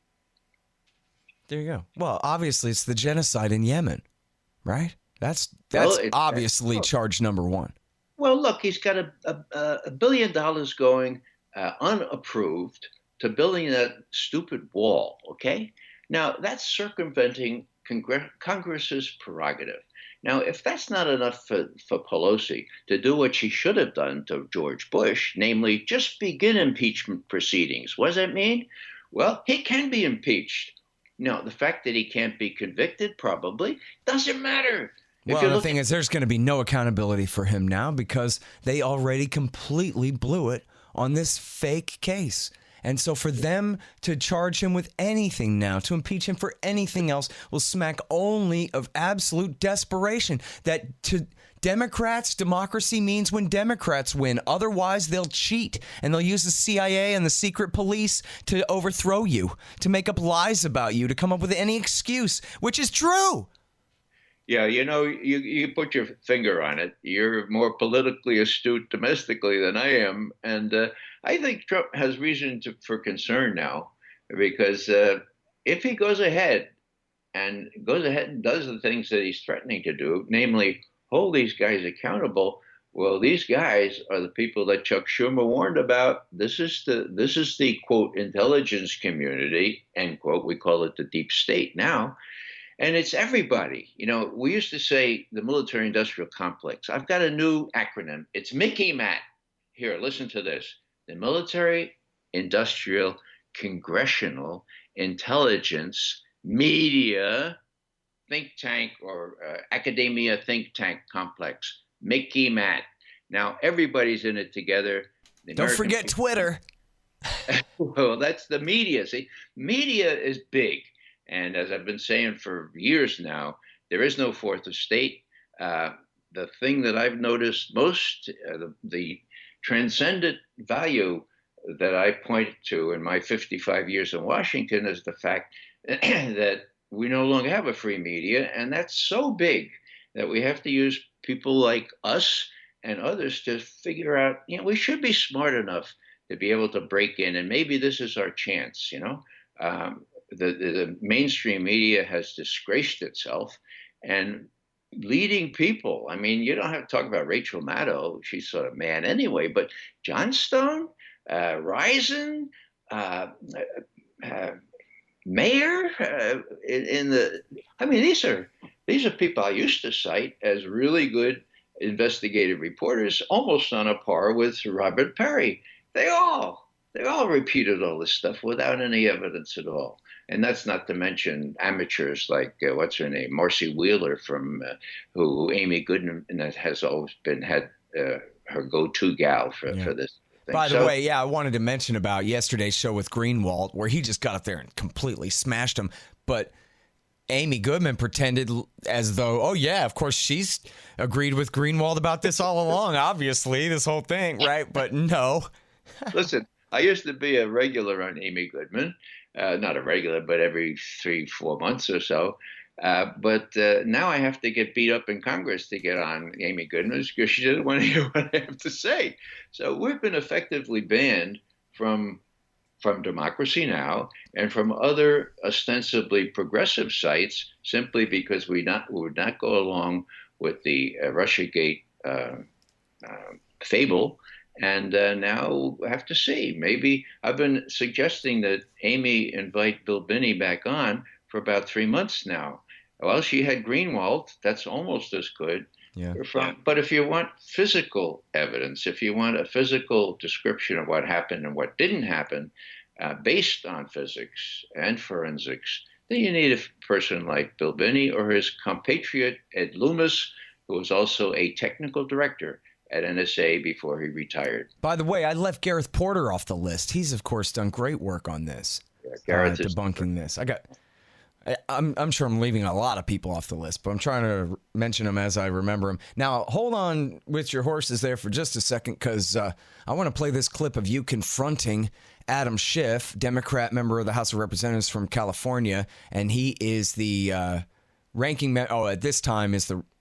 There you go. Well, obviously, it's the genocide in Yemen, right? That's obviously charge number one. Well, look, he's got $1 billion going unapproved to building that stupid wall, okay? Now, that's circumventing Congress's prerogative. Now, if that's not enough for Pelosi to do what she should have done to George Bush, namely just begin impeachment proceedings, what does that mean? Well, he can be impeached. Now, the fact that he can't be convicted probably doesn't matter. Well, the thing is, there's going to be no accountability for him now because they already completely blew it on this fake case. And so for them to charge him with anything now, to impeach him for anything else, will smack only of absolute desperation. That to Democrats, democracy means when Democrats win. Otherwise, they'll cheat and they'll use the CIA and the secret police to overthrow you, to make up lies about you, to come up with any excuse, which is true. Yeah, you put your finger on it. You're more politically astute domestically than I am. And I think Trump has reason for concern now because if he goes ahead and does the things that he's threatening to do, namely hold these guys accountable, well, these guys are the people that Chuck Schumer warned about. This is the quote intelligence community, end quote. We call it the deep state now. And it's everybody. We used to say the military-industrial complex. I've got a new acronym. It's MICI-MAT. Here, listen to this. The Military-Industrial Congressional Intelligence Media Think Tank or Academia Think Tank Complex. MICI-MAT. Now, everybody's in it together. Don't forget Twitter. Well, that's the media. See, media is big. And as I've been saying for years now, there is no fourth estate. The thing that I've noticed most, the transcendent value that I point to in my 55 years in Washington is the fact that we no longer have a free media. And that's so big that we have to use people like us and others to figure out, we should be smart enough to be able to break in. And maybe this is our chance, The mainstream media has disgraced itself, and leading people. I mean, you don't have to talk about Rachel Maddow. She's sort of mad anyway, but Johnstone, Risen, Mayer, these are people I used to cite as really good investigative reporters, almost on a par with Robert Parry. They all repeated all this stuff without any evidence at all. And that's not to mention amateurs like, what's her name, Marcy Wheeler who Amy Goodman has always had her go-to gal for this thing. By the way, I wanted to mention about yesterday's show with Greenwald, where he just got up there and completely smashed him. But Amy Goodman pretended as though, oh, yeah, of course, she's agreed with Greenwald about this all along, obviously, this whole thing, right? But no. Listen, I used to be a regular on Amy Goodman. Not a regular, but every 3-4 months or so. But now I have to get beat up in Congress to get on Amy Goodman because she doesn't want to hear what I have to say. So we've been effectively banned from Democracy Now! And from other ostensibly progressive sites simply because we would not go along with the Russiagate fable. And now I have to see. Maybe I've been suggesting that Amy invite Bill Binney back on for about 3 months now. Well, she had Greenwald. That's almost as good. Yeah. But if you want physical evidence, if you want a physical description of what happened and what didn't happen, based on physics and forensics, then you need a person like Bill Binney or his compatriot Ed Loomis, who was also a technical director at NSA before he retired. By the way, I left Gareth Porter off the list. He's, of course, done great work on this. Yeah, Gareth is debunking this. I'm sure I'm leaving a lot of people off the list, but I'm trying to mention them as I remember them. Now, hold on with your horses there for just a second, because I want to play this clip of you confronting Adam Schiff, Democrat member of the House of Representatives from California, and he is the ranking member. Oh, at this time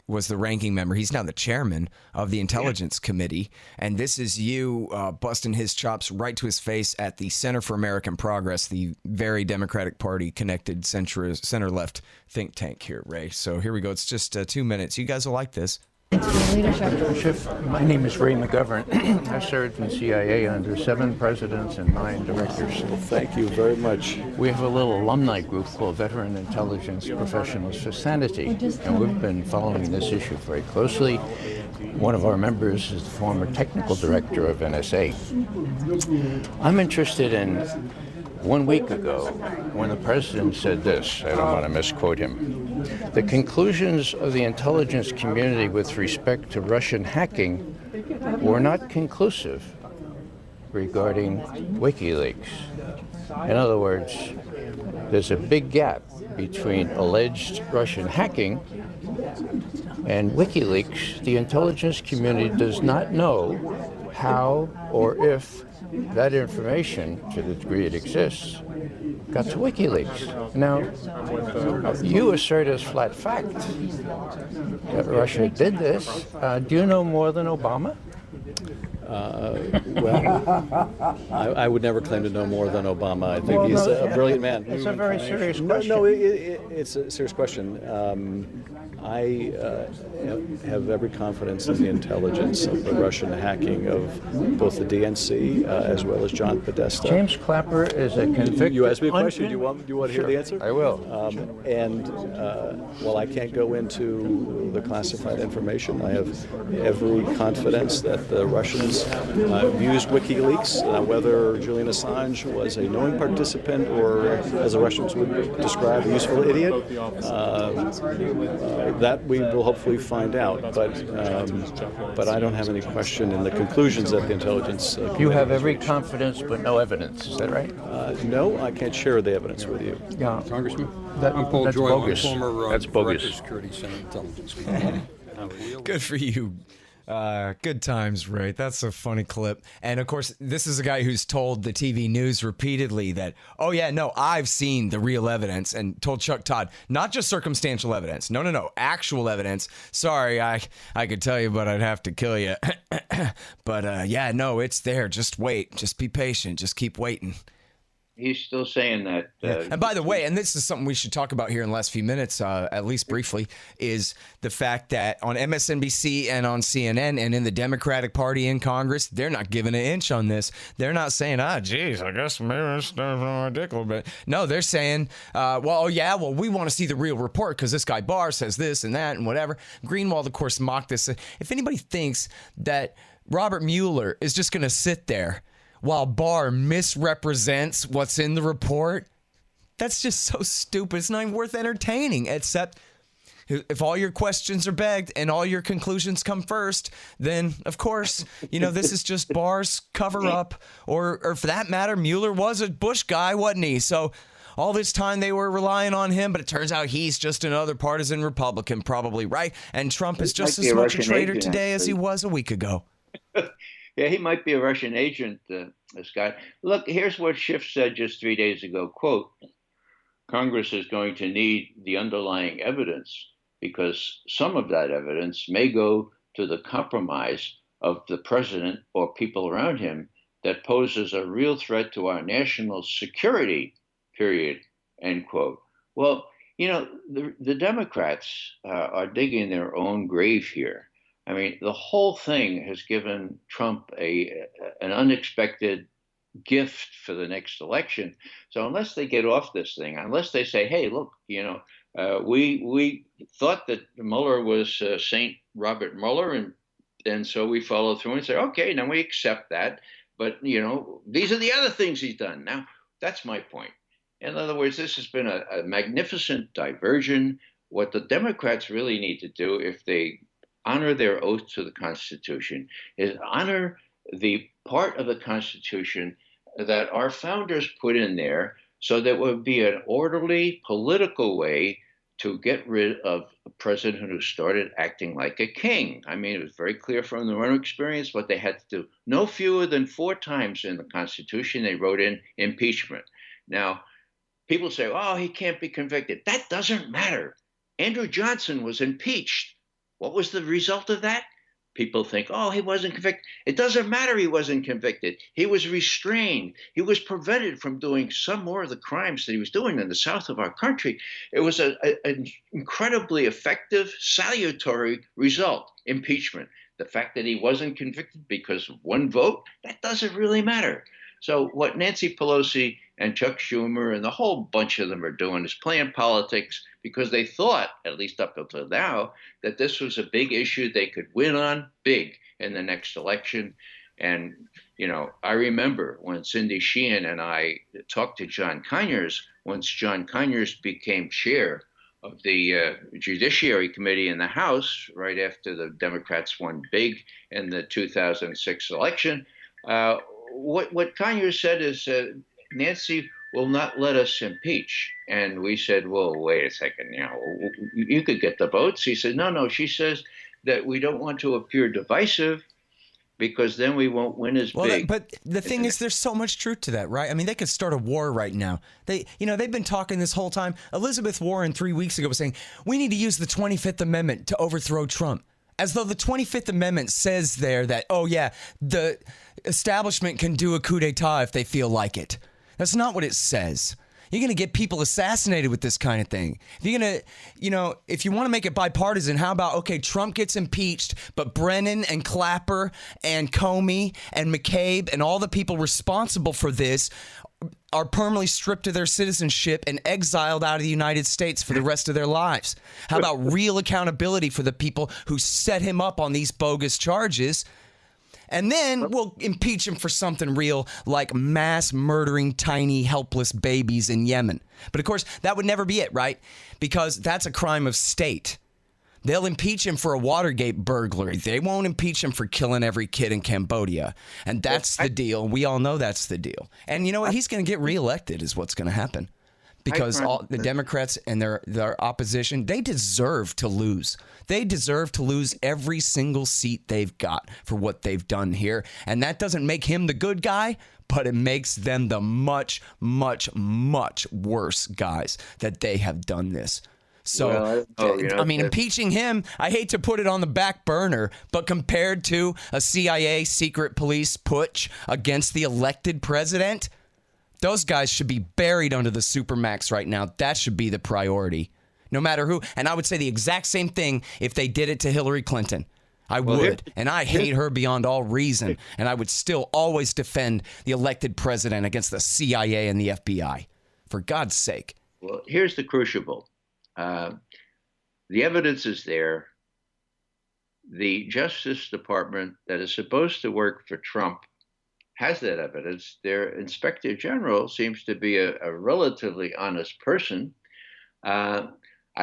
was the ranking member. He's now the chairman of the Intelligence Committee. And this is you busting his chops right to his face at the Center for American Progress, the very Democratic Party connected center-left think tank here, Ray. So here we go. It's just 2 minutes. You guys will like this. Schiff, my name is Ray McGovern. I served in the CIA under 7 presidents and 9 directors. Well, thank you very much. We have a little alumni group called Veteran Intelligence Professionals for Sanity, and we've been following this issue very closely. One of our members is the former technical director of NSA. I'm interested in 1 week ago, when the president said this, I don't want to misquote him, the conclusions of the intelligence community with respect to Russian hacking were not conclusive regarding WikiLeaks. In other words, there's a big gap between alleged Russian hacking and WikiLeaks. The intelligence community does not know how or if that information, to the degree it exists, got to WikiLeaks. Now, you assert as flat fact that Russia did this. Do you know more than Obama? I would never claim to know more than Obama. I think he's a brilliant man. It's a very serious question. No, it's a serious question. I have every confidence in the intelligence of the Russian hacking of both the DNC as well as John Podesta. James Clapper is a convicted... You asked me a question. Do you want to hear the answer? I will. While I can't go into the classified information, I have every confidence that the Russians used WikiLeaks. Whether Julian Assange was a knowing participant or, as the Russians would describe, a useful idiot, that we will hopefully find out. But I don't have any question in the conclusions that the intelligence. You have every confidence, but no evidence. Is that right? No, I can't share the evidence with you. Yeah, Congressman. I'm Paul Joyal. I'm former that's bogus. Security Senate Intelligence. Good for you. Good times, Ray. That's a funny clip. And of course, this is a guy who's told the TV news repeatedly that, oh yeah, no, I've seen the real evidence, and told Chuck Todd, not just circumstantial evidence. No, actual evidence. Sorry, I could tell you, but I'd have to kill you. But yeah, no, it's there. Just wait. Just be patient. Just keep waiting. He's still saying that. And by the way, and this is something we should talk about here in the last few minutes, at least briefly, is the fact that on MSNBC and on CNN and in the Democratic Party in Congress, they're not giving an inch on this. They're not saying, geez, I guess maybe it's stuff on my dick a little bit. No, they're saying, well, we want to see the real report because this guy Barr says this and that and whatever. Greenwald, of course, mocked this. If anybody thinks that Robert Mueller is just going to sit there while Barr misrepresents what's in the report, that's just so stupid. It's not even worth entertaining, except if all your questions are begged and all your conclusions come first, then, of course, this is just Barr's cover-up. Or for that matter, Mueller was a Bush guy, wasn't he? So all this time they were relying on him, but it turns out he's just another partisan Republican, probably, right? And Trump is just as much a traitor today as he was a week ago. Yeah, he might be a Russian agent, this guy. Look, here's what Schiff said just 3 days ago, quote, Congress is going to need the underlying evidence because some of that evidence may go to the compromise of the president or people around him that poses a real threat to our national security, period, end quote. Well, the Democrats are digging their own grave here. I mean, the whole thing has given Trump an unexpected gift for the next election. So unless they get off this thing, unless they say, hey, look, we thought that Mueller was Saint Robert Mueller, and so we follow through and say, okay, now we accept that. But, these are the other things he's done. Now, that's my point. In other words, this has been a magnificent diversion. What the Democrats really need to do, if they honor their oath to the Constitution, is honor the part of the Constitution that our founders put in there So that would be an orderly political way to get rid of a president who started acting like a king. I mean, it was very clear from their own experience what they had to do. No fewer than 4 times in the Constitution, they wrote in impeachment. Now, people say, oh, he can't be convicted. That doesn't matter. Andrew Johnson was impeached. What was the result of that? People think, oh, he wasn't convicted. It doesn't matter he wasn't convicted. He was restrained. He was prevented from doing some more of the crimes that he was doing in the south of our country. It was an incredibly effective, salutary result, impeachment. The fact that he wasn't convicted because of 1 vote, that doesn't really matter. So what Nancy Pelosi and Chuck Schumer and the whole bunch of them are doing is playing politics because they thought, at least up until now, that this was a big issue they could win on big in the next election. And, you know, I remember when Cindy Sheehan and I talked to John Conyers, once John Conyers became chair of the Judiciary Committee in the House, right after the Democrats won big in the 2006 election, what Conyers said is Nancy will not let us impeach. And we said, well, wait a second, you know, you could get the votes. He said, no, she says that we don't want to appear divisive because then we won't win as big. But the thing is, there's so much truth to that, right? I mean, they could start a war right now. They've been talking this whole time. Elizabeth Warren 3 weeks ago was saying, we need to use the 25th Amendment to overthrow Trump. As though the 25th Amendment says there that, oh yeah, the establishment can do a coup d'etat if they feel like it. That's not what it says. You're going to get people assassinated with this kind of thing. If you're going to, if you want to make it bipartisan, how about, okay, Trump gets impeached, but Brennan and Clapper and Comey and McCabe and all the people responsible for this are permanently stripped of their citizenship and exiled out of the United States for the rest of their lives. How about real accountability for the people who set him up on these bogus charges? And then we'll impeach him for something real, like mass murdering tiny helpless babies in Yemen. But of course, that would never be it, right? Because that's a crime of state. They'll impeach him for a Watergate burglary. They won't impeach him for killing every kid in Cambodia. And that's the deal. We all know that's the deal. And you know what? He's going to get reelected is what's going to happen. Because all the Democrats and their opposition, they deserve to lose. They deserve to lose every single seat they've got for what they've done here. And that doesn't make him the good guy, but it makes them the much, much, much worse guys that they have done this. So, I mean, impeaching him, I hate to put it on the back burner, but compared to a CIA secret police putsch against the elected president, those guys should be buried under the supermax right now. That should be the priority, no matter who. And I would say the exact same thing if they did it to Hillary Clinton. I would. And I hate her beyond all reason. And I would still always defend the elected president against the CIA and the FBI. For God's sake. Well, here's the crucible. The evidence is there. The Justice Department that is supposed to work for Trump has that evidence. Their inspector general seems to be a relatively honest person. I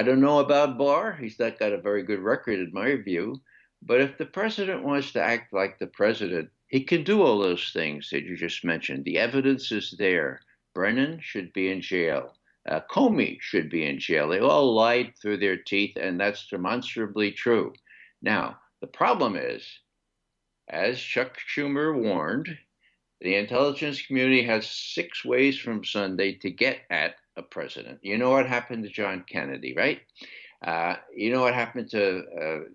don't know about Barr. He's not got a very good record in my view. But if the president wants to act like the president, he can do all those things that you just mentioned. The evidence is there. Brennan should be in jail. Comey should be in jail. They all lied through their teeth, and that's demonstrably true. Now, the problem is, as Chuck Schumer warned, the intelligence community has 6 ways from Sunday to get at a president. You know what happened to John Kennedy, right? You know what happened to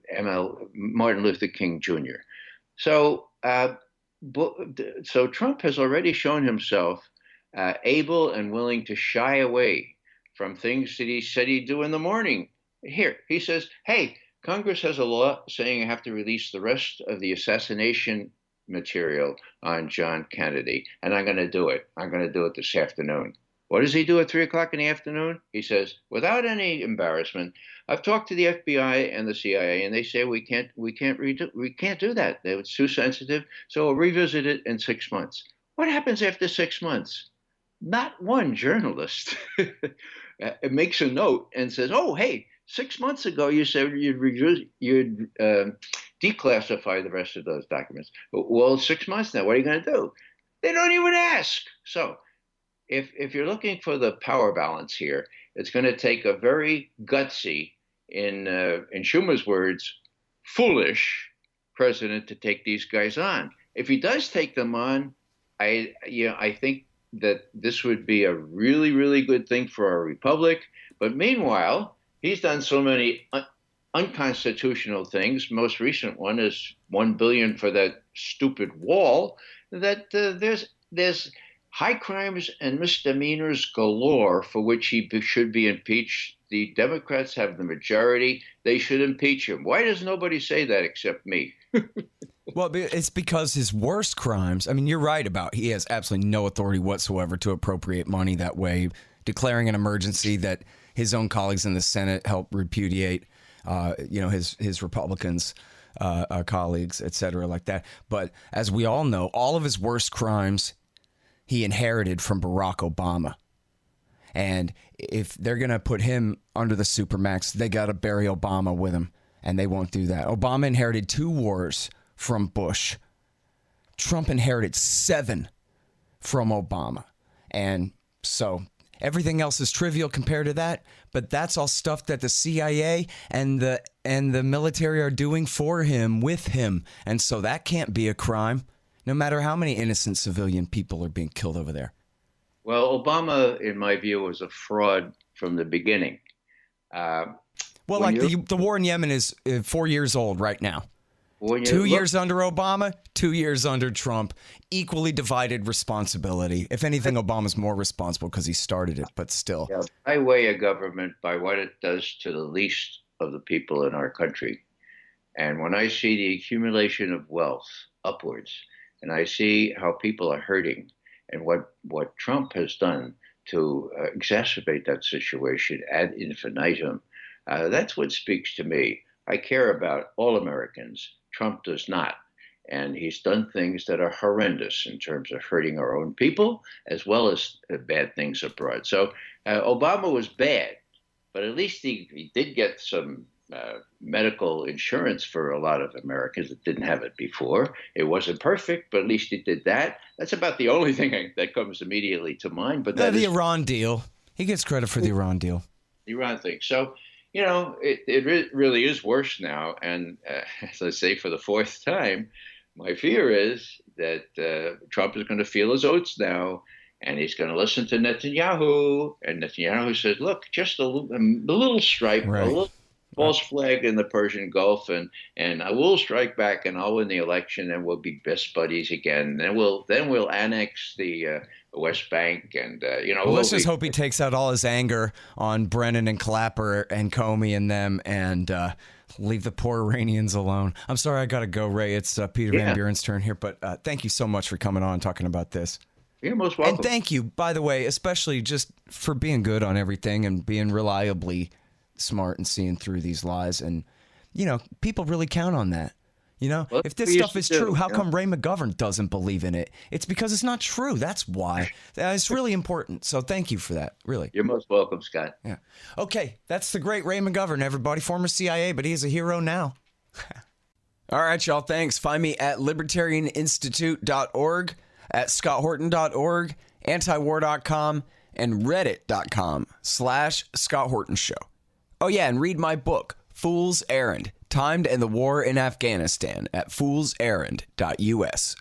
Martin Luther King Jr. So Trump has already shown himself able and willing to shy away from things that he said he'd do in the morning. Here, he says, hey, Congress has a law saying you have to release the rest of the assassination material on John Kennedy, and I'm going to do it. I'm going to do it this afternoon. What does he do at 3 o'clock in the afternoon? He says, without any embarrassment, I've talked to the FBI and the CIA, and they say we can't do that. It's too sensitive, so we'll revisit it in 6 months. What happens after 6 months? Not one journalist makes a note and says, oh, hey, 6 months ago you said you'd declassify the rest of those documents. Well, 6 months now, what are you going to do? They don't even ask. So if you're looking for the power balance here, it's going to take a very gutsy, in Schumer's words, foolish president to take these guys on. If he does take them on, I think that this would be a really, really good thing for our republic. But meanwhile, he's done so many unconstitutional things. Most recent one is $1 billion for that stupid wall. That there's high crimes and misdemeanors galore for which he should be impeached. The Democrats have the majority. They should impeach him. Why does nobody say that except me? Well, it's because his worst crimes, I mean, you're right about he has absolutely no authority whatsoever to appropriate money that way, declaring an emergency that his own colleagues in the Senate help repudiate, his Republicans colleagues, et cetera, like that. But as we all know, all of his worst crimes he inherited from Barack Obama. And if they're going to put him under the supermax, they got to bury Obama with him, and they won't do that. Obama inherited 2 wars from Bush. Trump inherited 7 from Obama. And so everything else is trivial compared to that, but that's all stuff that the CIA and the military are doing for him, with him. And so that can't be a crime, no matter how many innocent civilian people are being killed over there. Well, Obama, in my view, was a fraud from the beginning. Well, like the war in Yemen is 4 years old right now. 2 years under Obama, 2 years under Trump. Equally divided responsibility. If anything, Obama's more responsible because he started it, but still. Yeah, I weigh a government by what it does to the least of the people in our country. And when I see the accumulation of wealth upwards, and I see how people are hurting, and what Trump has done to exacerbate that situation ad infinitum, that's what speaks to me. I care about all Americans. Trump does not. And he's done things that are horrendous in terms of hurting our own people, as well as bad things abroad. So Obama was bad, but at least he did get some medical insurance for a lot of Americans that didn't have it before. It wasn't perfect, but at least he did that. That's about the only thing that comes immediately to mind. But the Iran deal. He gets credit for the Iran deal. The Iran thing. So, it really is worse now. And as I say for the 4th time, my fear is that Trump is going to feel his oats now, and he's going to listen to Netanyahu. And Netanyahu says, look, just a little stripe, right, a little false flag in the Persian Gulf, and I will strike back, and I'll win the election, and we'll be best buddies again. Then we'll annex the West Bank, and Well, let's just hope he takes out all his anger on Brennan and Clapper and Comey and them, and leave the poor Iranians alone. I'm sorry, I got to go, Ray. It's Peter Van Buren's turn here, but thank you so much for coming on and talking about this. You're most welcome. And thank you, by the way, especially just for being good on everything and being reliably smart and seeing through these lies. And, people really count on that. Well, if this stuff is true, how come Ray McGovern doesn't believe in it? It's because it's not true. That's why. It's really important. So thank you for that, really. You're most welcome, Scott. Yeah. Okay, that's the great Ray McGovern, everybody. Former CIA, but he's a hero now. All right, y'all, thanks. Find me at libertarianinstitute.org, at scotthorton.org, antiwar.com, and reddit.com/Scott Horton Show. Oh, yeah, and read my book, Fool's Errand, Time to End the War in Afghanistan, at foolserrand.us.